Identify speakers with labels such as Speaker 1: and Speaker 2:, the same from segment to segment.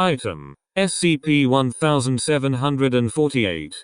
Speaker 1: Item: SCP-1748.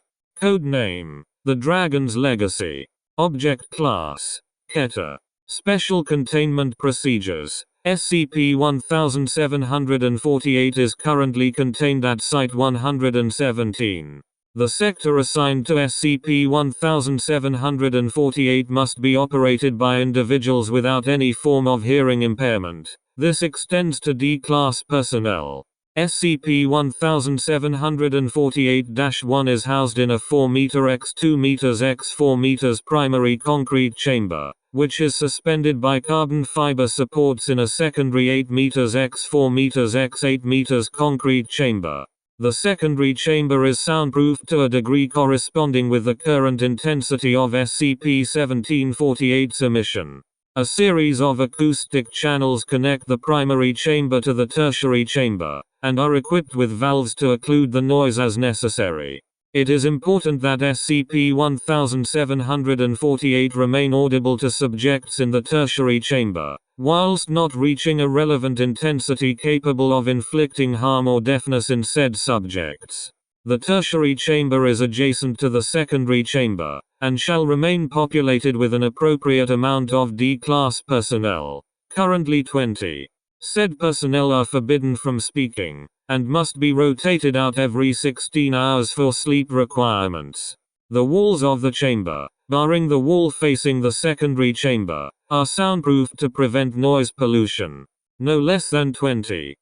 Speaker 1: Code name: The Dragon's Legacy. Object Class: Keter. Special Containment Procedures: SCP-1748 is currently contained at Site-117. The sector assigned to SCP-1748 must be operated by individuals without any form of hearing impairment. This extends to D-Class personnel. SCP-1748-1 is housed in a 4 m x 2 m x 4 m primary concrete chamber, which is suspended by carbon fiber supports in a secondary 8 m x 4 m x 8 m concrete chamber. The secondary chamber is soundproofed to a degree corresponding with the current intensity of SCP-1748's emission. A series of acoustic channels connect the primary chamber to the tertiary chamber, and are equipped with valves to occlude the noise as necessary. It is important that SCP-1748 remain audible to subjects in the tertiary chamber, whilst not reaching a relevant intensity capable of inflicting harm or deafness in said subjects. The tertiary chamber is adjacent to the secondary chamber, and shall remain populated with an appropriate amount of D-Class personnel, currently 20. Said personnel are forbidden from speaking, and must be rotated out every 16 hours for sleep requirements. The walls of the chamber, barring the wall facing the secondary chamber, are soundproofed to prevent noise pollution. No less than 20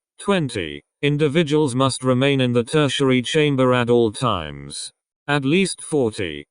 Speaker 1: individuals must remain in the tertiary chamber at all times. At least 40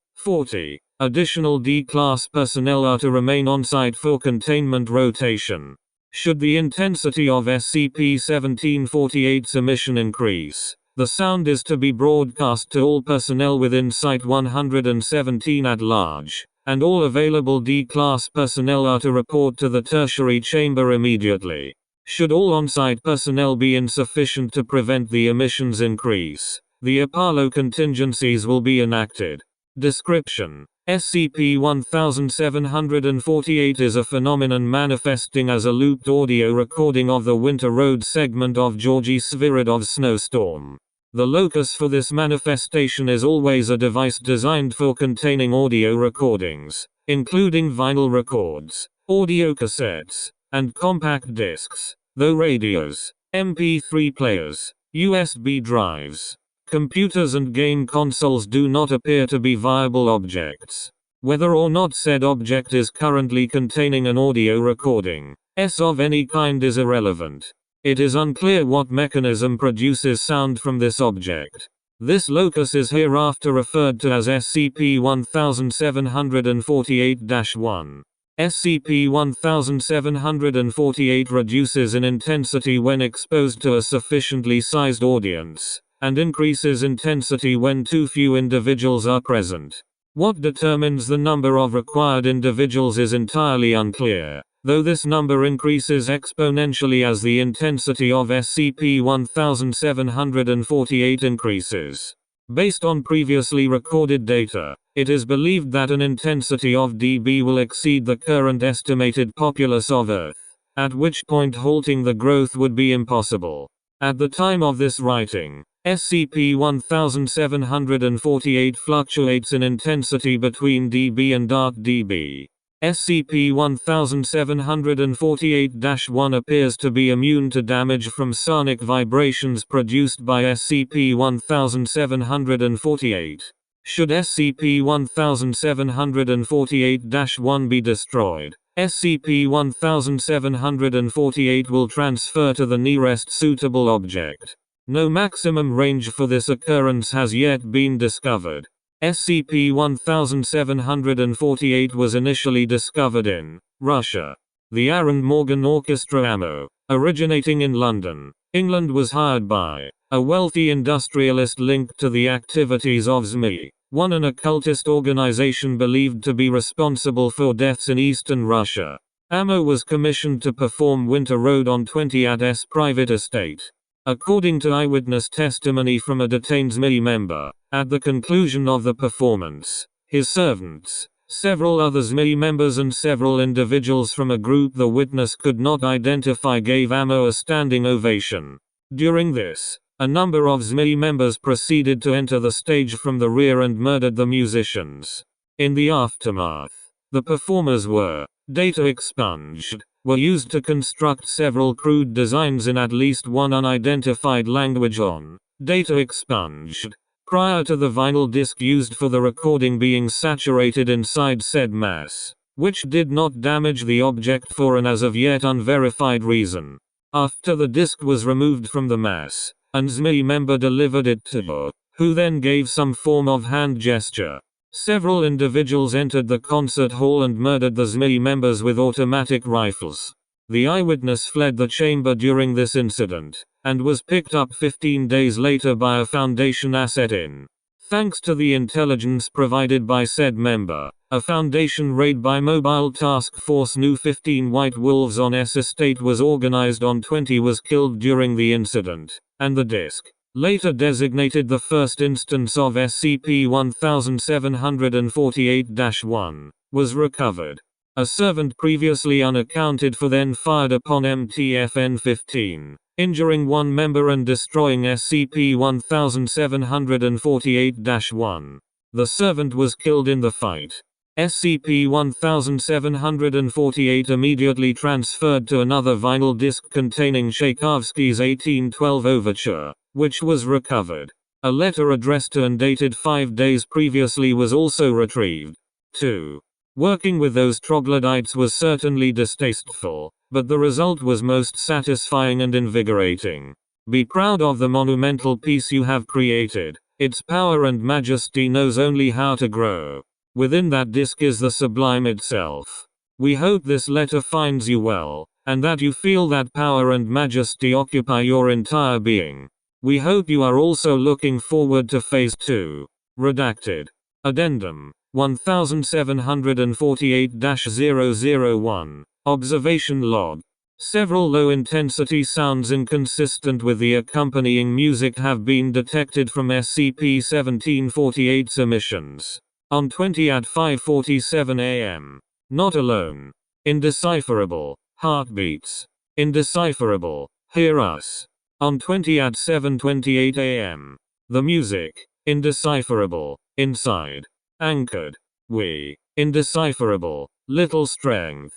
Speaker 1: additional D-Class personnel are to remain on-site for containment rotation. Should the intensity of SCP-1748's emission increase, the sound is to be broadcast to all personnel within Site-117 at large, and all available D-Class personnel are to report to the tertiary chamber immediately. Should all on-site personnel be insufficient to prevent the emissions increase, the Apollo contingencies will be enacted. Description: SCP-1748 is a phenomenon manifesting as a looped audio recording of the Winter Road segment of Georgy Sviridov's snowstorm. The locus for this manifestation is always a device designed for containing audio recordings, including vinyl records, audio cassettes, and compact discs, though radios, MP3 players, USB drives, computers and game consoles do not appear to be viable objects. Whether or not said object is currently containing an audio recording of any kind is irrelevant. It is unclear what mechanism produces sound from this object. This locus is hereafter referred to as SCP-1748-1. SCP-1748 reduces in intensity when exposed to a sufficiently sized audience, and increases intensity when too few individuals are present. What determines the number of required individuals is entirely unclear, though this number increases exponentially as the intensity of SCP-1748 increases. Based on previously recorded data, it is believed that an intensity of dB will exceed the current estimated populace of Earth, at which point halting the growth would be impossible. At the time of this writing, SCP-1748 fluctuates in intensity between dB and dB. SCP-1748-1 appears to be immune to damage from sonic vibrations produced by SCP-1748. Should SCP-1748-1 be destroyed, SCP-1748 will transfer to the nearest suitable object. No maximum range for this occurrence has yet been discovered. SCP-1748 was initially discovered in Russia. The Aaron Morgan Orchestra ammo, originating in London, England, was hired by a wealthy industrialist linked to the activities of SCP-1, an occultist organization believed to be responsible for deaths in eastern Russia. Ammo was commissioned to perform Winter Road on 20 at S private estate. According to eyewitness testimony from a detained SCP member, at the conclusion of the performance, his servants, several other SCP members and several individuals from a group the witness could not identify gave Ammo a standing ovation. During this, A number of SME members proceeded to enter the stage from the rear and murdered the musicians. In the aftermath, the performers were data expunged, were used to construct several crude designs in at least one unidentified language on data expunged, prior to the vinyl disc used for the recording being saturated inside said mass, which did not damage the object for an as of yet unverified reason. After the disc was removed from the mass, an SME member delivered it to, who then gave some form of hand gesture. Several individuals entered the concert hall and murdered the SME members with automatic rifles. The eyewitness fled the chamber during this incident, and was picked up 15 days later by a Foundation asset in. Thanks to the intelligence provided by said member, a Foundation raid by Mobile Task Force Nu 15 White Wolves on S estate was organized on 20 was killed during the incident, and the disc, later designated the first instance of SCP-1748-1, was recovered. A servant previously unaccounted for then fired upon MTFN-15, injuring one member and destroying SCP-1748-1. The servant was killed in the fight. SCP-1748 immediately transferred to another vinyl disc containing Tchaikovsky's 1812 Overture, which was recovered. A letter addressed to and dated 5 days previously was also retrieved. 2. Working with those troglodytes was certainly distasteful, but the result was most satisfying and invigorating. Be proud of the monumental piece you have created. Its power and majesty knows only how to grow. Within that disc is the sublime itself. We hope this letter finds you well, and that you feel that power and majesty occupy your entire being. We hope you are also looking forward to Phase 2. Redacted. Addendum 1748-001. Observation log. Several low-intensity sounds inconsistent with the accompanying music have been detected from SCP-1748's emissions. On 20 at 5:47 a.m. Not alone. Indecipherable. Heartbeats. Indecipherable. Hear us. On 20 at 7:28 a.m. The music. Indecipherable. Inside. Anchored. We. Indecipherable. Little strength.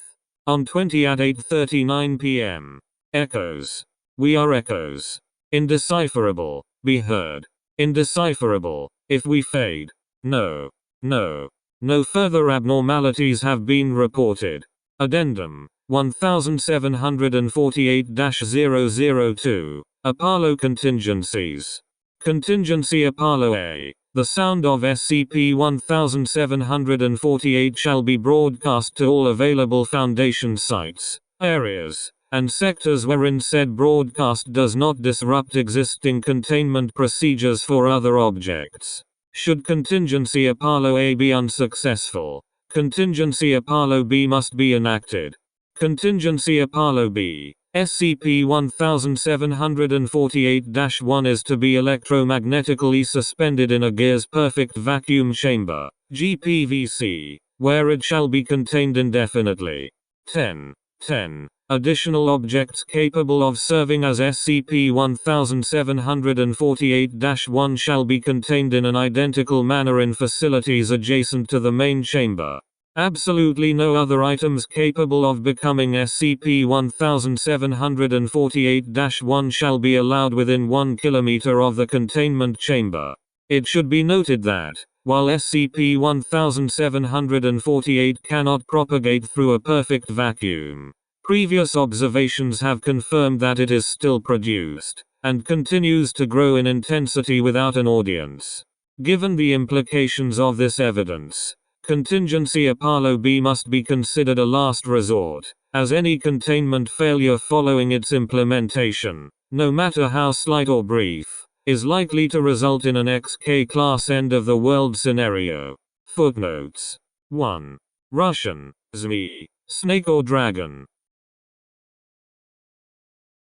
Speaker 1: On 20 at 8:39 p.m. Echoes. We are echoes. Indecipherable. Be heard. Indecipherable. If we fade. No. No. No further abnormalities have been reported. Addendum 1748-002. Apollo contingencies. Contingency Apollo A. The sound of SCP-1748 shall be broadcast to all available Foundation sites, areas, and sectors wherein said broadcast does not disrupt existing containment procedures for other objects. Should Contingency Apollo A be unsuccessful, Contingency Apollo B must be enacted. Contingency Apollo B. SCP-1748-1 is to be electromagnetically suspended in a gas-perfect vacuum chamber, GPVC, where it shall be contained indefinitely. 10. Additional objects capable of serving as SCP-1748-1 shall be contained in an identical manner in facilities adjacent to the main chamber. Absolutely no other items capable of becoming SCP-1748-1 shall be allowed within 1 kilometer of the containment chamber. It should be noted that, while SCP-1748 cannot propagate through a perfect vacuum, previous observations have confirmed that it is still produced, and continues to grow in intensity without an audience. Given the implications of this evidence, Contingency Apollo B must be considered a last resort, as any containment failure following its implementation, no matter how slight or brief, is likely to result in an XK-class end-of-the-world scenario. Footnotes. 1. Russian, Zmi, snake or dragon.